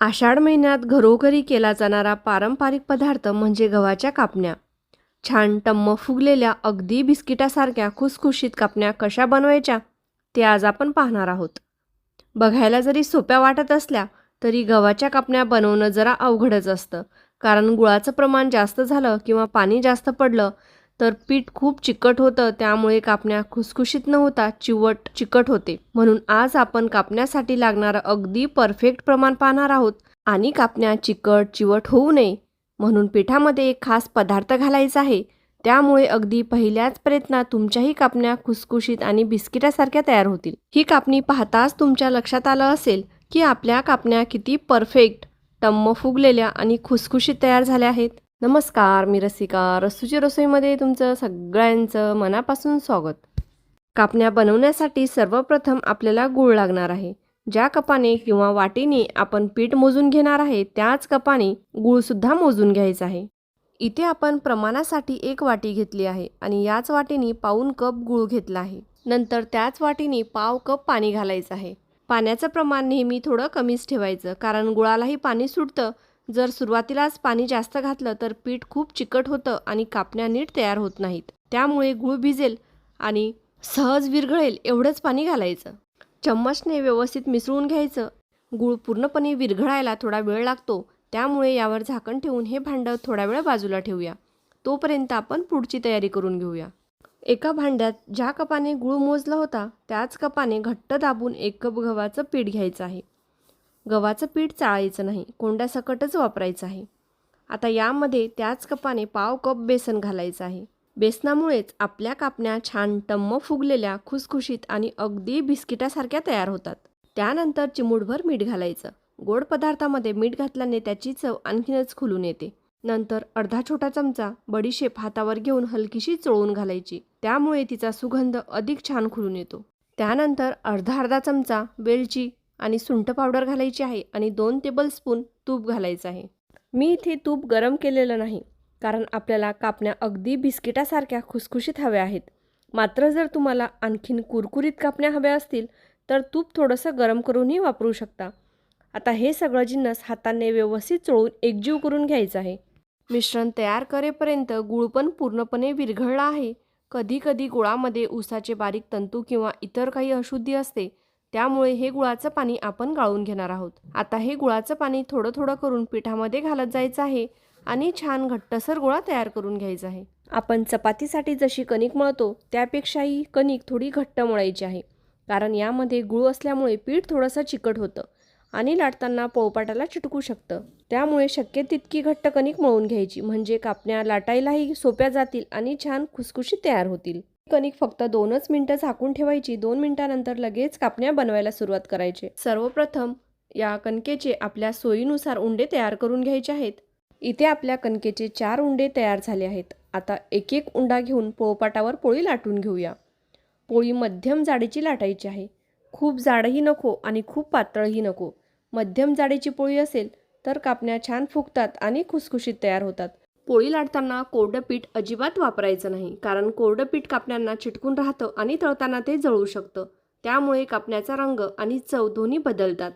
आषाढ महिन्यात घरोघरी केला जाणारा पारंपरिक पदार्थ म्हणजे गव्हाच्या कापण्या. छान टम्म फुगलेल्या अगदी बिस्किटासारख्या खुसखुशीत कापण्या कशा बनवायच्या ते आज आपण पाहणार आहोत. बघायला जरी सोप्या वाटत असल्या तरी गव्हाच्या कापण्या बनवणं जरा अवघडच असतं, कारण गुळाचं प्रमाण जास्त झालं किंवा पाणी जास्त पडलं तर पीठ खूप चिकट होतं. त्यामुळे कापण्या खुसखुशीत न होता चिकट होते. म्हणून आज आपण कापण्यासाठी लागणारं अगदी परफेक्ट प्रमाण पाहणार आहोत. आणि कापण्या चिवट होऊ नये म्हणून पिठामध्ये एक खास पदार्थ घालायचा आहे. त्यामुळे अगदी पहिल्याच प्रयत्नात तुमच्याही कापण्या खुसखुशीत आणि बिस्किटासारख्या तयार होतील. ही कापणी पाहताच तुमच्या लक्षात आलं असेल की आपल्या कापण्या किती परफेक्ट, टम्म फुगलेल्या आणि खुसखुशीत तयार झाल्या आहेत. नमस्कार, मी रसिका. रसूची रसोईमध्ये तुमचं सगळ्यांचं मनापासून स्वागत. कापण्या बनवण्यासाठी सर्वप्रथम आपल्याला गूळ लागणार आहे. ज्या कपाने किंवा वाटीने आपण पीठ मोजून घेणार आहे त्याच कपाने गूळसुद्धा मोजून घ्यायचा आहे. इथे आपण प्रमाणासाठी 1 वाटी घेतली आहे आणि याच वाटीने पाऊण कप गूळ घेतला आहे. नंतर त्याच वाटीने पाव कप पाणी घालायचं आहे. पाण्याचं प्रमाण नेहमी थोडं कमीच ठेवायचं, कारण गुळालाही पाणी सुटतं. जर सुरुवातीलाच पाणी जास्त घातलं तर पीठ खूप चिकट होतं आणि कापण्या नीट तयार होत नाहीत. त्यामुळे गूळ भिजेल आणि सहज विरघळेल एवढंच पाणी घालायचं. चम्मचने व्यवस्थित मिसळून घ्यायचं. गूळ पूर्णपणे विरघळायला थोडा वेळ लागतो, त्यामुळे यावर झाकण ठेवून हे भांडं थोडा वेळ बाजूला ठेवूया. तोपर्यंत आपण पुढची तयारी करून घेऊया. एका भांड्यात ज्या कपाने गूळ मोजला होता त्याच कपाने घट्ट दाबून 1 कप गव्हाचं पीठ घ्यायचं आहे. गव्हाचं पीठ चाळायचं नाही, कोंड्यासकटच वापरायचं आहे. आता यामध्ये त्याच कपाने पाव कप बेसन घालायचं आहे. बेसनामुळेच आपल्या कापण्या छान टम्म फुगलेल्या, खुसखुशीत आणि अगदी बिस्किटासारख्या तयार होतात. त्यानंतर चिमूटभर मीठ घालायचं. गोड पदार्थामध्ये मीठ घातल्याने त्याची चव आणखीनच खुलून येते. नंतर अर्धा छोटा चमचा बडीशेप हातावर घेऊन हलकीशी चोळून घालायची. त्यामुळे तिचा सुगंध अधिक छान खुलून येतो. त्यानंतर अर्धा चमचा वेलची आणि सुंठ पावडर घालायची आहे आणि 2 टेबलस्पून तूप घालायचं आहे. मी इथे तूप गरम केलेलं नाही, कारण आपल्याला कापण्या अगदी बिस्किटासारख्या खुसखुशीत हव्या आहेत. मात्र जर तुम्हाला आणखीन कुरकुरीत कापण्या हव्या असतील तर तूप थोडंसं गरम करूनही वापरू शकता. आता हे सगळं जिन्नस हाताने व्यवस्थित चोळून एकजीव करून घ्यायचं आहे. मिश्रण तयार करेपर्यंत गूळ पण पूर्णपणे विरघळला आहे. कधी कधी गुळामध्ये ऊसाचे बारीक तंतू किंवा इतर काही अशुद्धी असते, त्यामुळे हे गुळाचं पाणी आपण गाळून घेणार आहोत. आता हे गुळाचं पाणी थोडं थोडं करून पिठामध्ये घालत जायचं आहे आणि छान घट्टसर गोळा तयार करून घ्यायचा आहे. आपण चपातीसाठी जशी कणिक मळतो त्यापेक्षाही कणिक थोडी घट्ट मळायची आहे, कारण यामध्ये गूळ असल्यामुळे पीठ थोडंसं चिकट होतं आणि लाटताना पोळपाटाला चिटकू शकतं. त्यामुळे शक्य तितकी घट्ट कणिक मळून घ्यायची, म्हणजे कापण्या लाटायलाही सोप्या जातील आणि छान खुसखुशीत तयार होतील. कणिक फक्त 2च मिनिटं झाकून ठेवायची. 2 मिनिटांनंतर लगेच कापण्या बनवायला सुरुवात करायची. सर्वप्रथम या कणकेचे आपल्या सोयीनुसार उंडे तयार करून घ्यायचे आहेत. इथे आपल्या कणकेचे 4 उंडे तयार झाले आहेत. आता एक एक उंडा घेऊन पोळपाटावर पोळी लाटून घेऊया. पोळी मध्यम जाडीची लाटायची आहे. खूप जाडही नको आणि खूप पातळही नको. मध्यम जाडीची पोळी असेल तर कापण्या छान फुगतात आणि खुसखुशीत तयार होतात. पोळी लाटताना कोरडं पीठ अजिबात वापरायचं नाही, कारण कोरडं पीठ कापण्यांना चिटकून राहतं आणि तळताना ते जळू शकतं. त्यामुळे कापण्याचा रंग आणि चव दोन्ही बदलतात.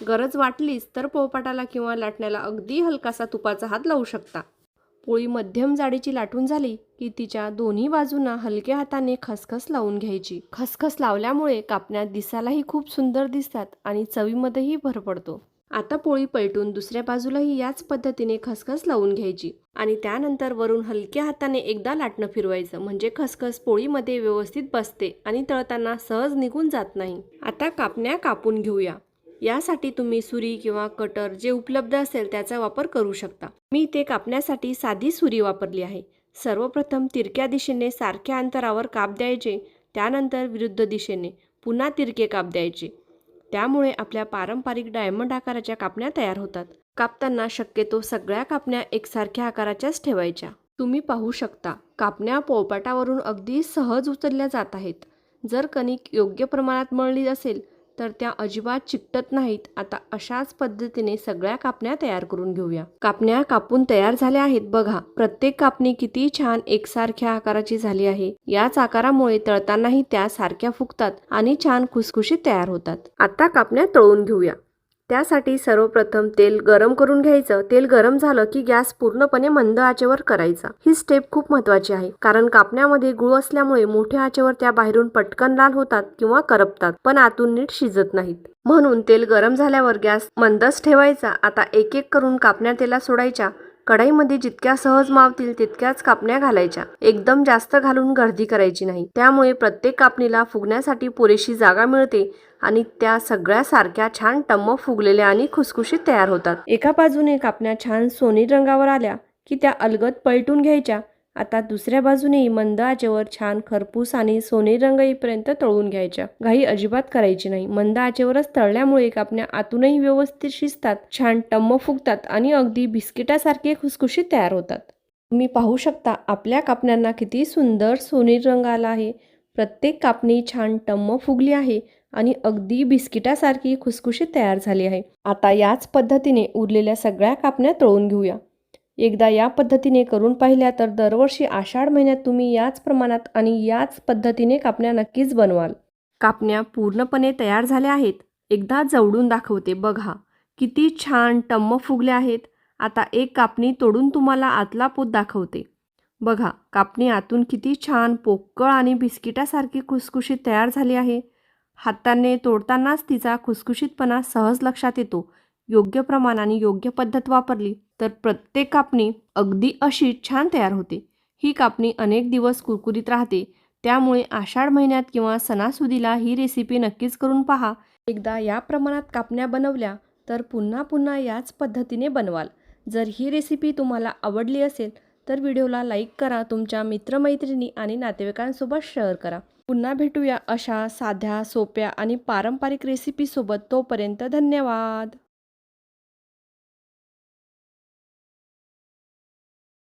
गरज वाटलीच तर पोळपाटाला किंवा लाटण्याला अगदी हलकासा तुपाचा हात लावू शकता. पोळी मध्यम जाडीची लाटून झाली की तिच्या दोन्ही बाजूंना हलक्या हाताने खसखस लावून घ्यायची. खसखस लावल्यामुळे कापण्या दिसायलाही खूप सुंदर दिसतात आणि चवीमध्येही भर पडतो. आता पोळी पलटून दुसऱ्या बाजूलाही याच पद्धतीने खसखस लावून घ्यायची आणि त्यानंतर वरून हलक्या हाताने एकदा लाटणं फिरवायचं, म्हणजे खसखस पोळीमध्ये व्यवस्थित बसते आणि तळताना सहज निघून जात नाही. आता कापण्या कापून घेऊया. यासाठी तुम्ही सुरी किंवा कटर जे उपलब्ध असेल त्याचा वापर करू शकता. मी ते कापण्यासाठी साधी सुरी वापरली आहे. सर्वप्रथम तिरक्या दिशेने सारख्या अंतरावर काप द्यायचे. त्यानंतर विरुद्ध दिशेने पुन्हा तिरके काप द्यायचे. त्यामुळे आपल्या पारंपरिक डायमंड आकाराच्या कापण्या तयार होतात. कापताना शक्यतो सगळ्या कापण्या एकसारख्या आकाराच्याच ठेवायच्या. तुम्ही पाहू शकता कापण्या पोळपाटावरून अगदी सहज उचलल्या जात आहेत. जर कणिक योग्य प्रमाणात मळली असेल तर त्या अजिबात चिकटत नाहीत. आता अशाच पद्धतीने सगळ्या कापण्या तयार करून घेऊया. कापण्या कापून तयार झाल्या आहेत. बघा, प्रत्येक कापणी किती छान एकसारख्या आकाराची झाली आहे. याच आकारामुळे तळतानाही त्या सारख्या फुगतात आणि छान खुसखुशीत तयार होतात. आता कापण्या तळून घेऊया. त्यासाठी सर्वप्रथम तेल गरम करून घ्यायचं. तेल गरम झालं की गॅस पूर्णपणे मंद आचेवर करायचा. ही स्टेप खूप महत्त्वाची आहे, कारण कापण्यामध्ये गुळ असल्यामुळे मोठ्या आचेवर त्या बाहेरून पटकन लाल होतात किंवा करपतात, पण आतून नीट शिजत नाहीत. म्हणून तेल गरम झाल्यावर गॅस मंदच ठेवायचा. आता एक एक करून कापण्या तेलात सोडायच्या. कढईमध्ये जितक्या सहज मावतील तितक्याच कापण्या घालायच्या. एकदम जास्त घालून गर्दी करायची नाही. त्यामुळे प्रत्येक कापणीला फुगण्यासाठी पुरेशी जागा मिळते आणि त्या सगळ्या सारख्या छान टम्म फुगलेल्या आणि खुसखुशीत तयार होतात. एका बाजूने कापण्या छान सोनेरी रंगावर आल्या की त्या अलगद पलटून घ्यायच्या. आता दुसऱ्या बाजूनेही मंद आचेवर छान खरपूस आणि सोनेरी रंग येईपर्यंत तळून घ्यायच्या. घाई अजिबात करायची नाही. मंद आचेवरच तळल्यामुळे कापण्या आतूनही व्यवस्थित शिजतात, छान टम्म फुगतात आणि अगदी बिस्किटासारखे खुसखुशीत तयार होतात. तुम्ही पाहू शकता आपल्या कापण्यांना किती सुंदर सोनेरी रंग आला आहे. प्रत्येक कापणी छान टम्म फुगली आहे आणि अगदी बिस्किटासारखी खुसखुशीत तयार झाली आहे. आता याच पद्धतीने उरलेल्या सगळ्या कापण्या तळून घेऊया. एकदा या पद्धतीने करून पाहिल्या तर दरवर्षी आषाढ महिन्यात तुम्ही याच प्रमाणात आणि याच पद्धतीने कापण्या नक्कीच बनवाल. कापण्या पूर्णपणे तयार झाल्या आहेत. एकदा जवळून दाखवते बघा, किती छान टम्म फुगल्या आहेत. आता एक कापणी तोडून तुम्हाला आतला पोत दाखवते. बघा, कापणी आतून किती छान पोकळ आणि बिस्किटासारखी खुसखुशीत तयार झाली आहे. हाताने तोडतानाच तिचा खुसखुशीतपणा सहज लक्षात येतो. योग्य प्रमाण आणि योग्य पद्धत वापरली तर प्रत्येक कापणी अगदी अशी छान तयार होते. ही कापणी अनेक दिवस कुरकुरीत राहते. त्यामुळे आषाढ महिन्यात किंवा सणासुदीला ही रेसिपी नक्कीच करून पहा. एकदा या प्रमाणात कापण्या बनवल्या तर पुन्हा पुन्हा याच पद्धतीने बनवाल. जर ही रेसिपी तुम्हाला आवडली असेल तर व्हिडिओला लाईक करा, तुमच्या मित्रमैत्रिणी आणि नातेवाईकांसोबत शेअर करा. पुन्हा भेटूया अशा साध्या, सोप्या आणि पारंपरिक रेसिपीसोबत. तोपर्यंत धन्यवाद.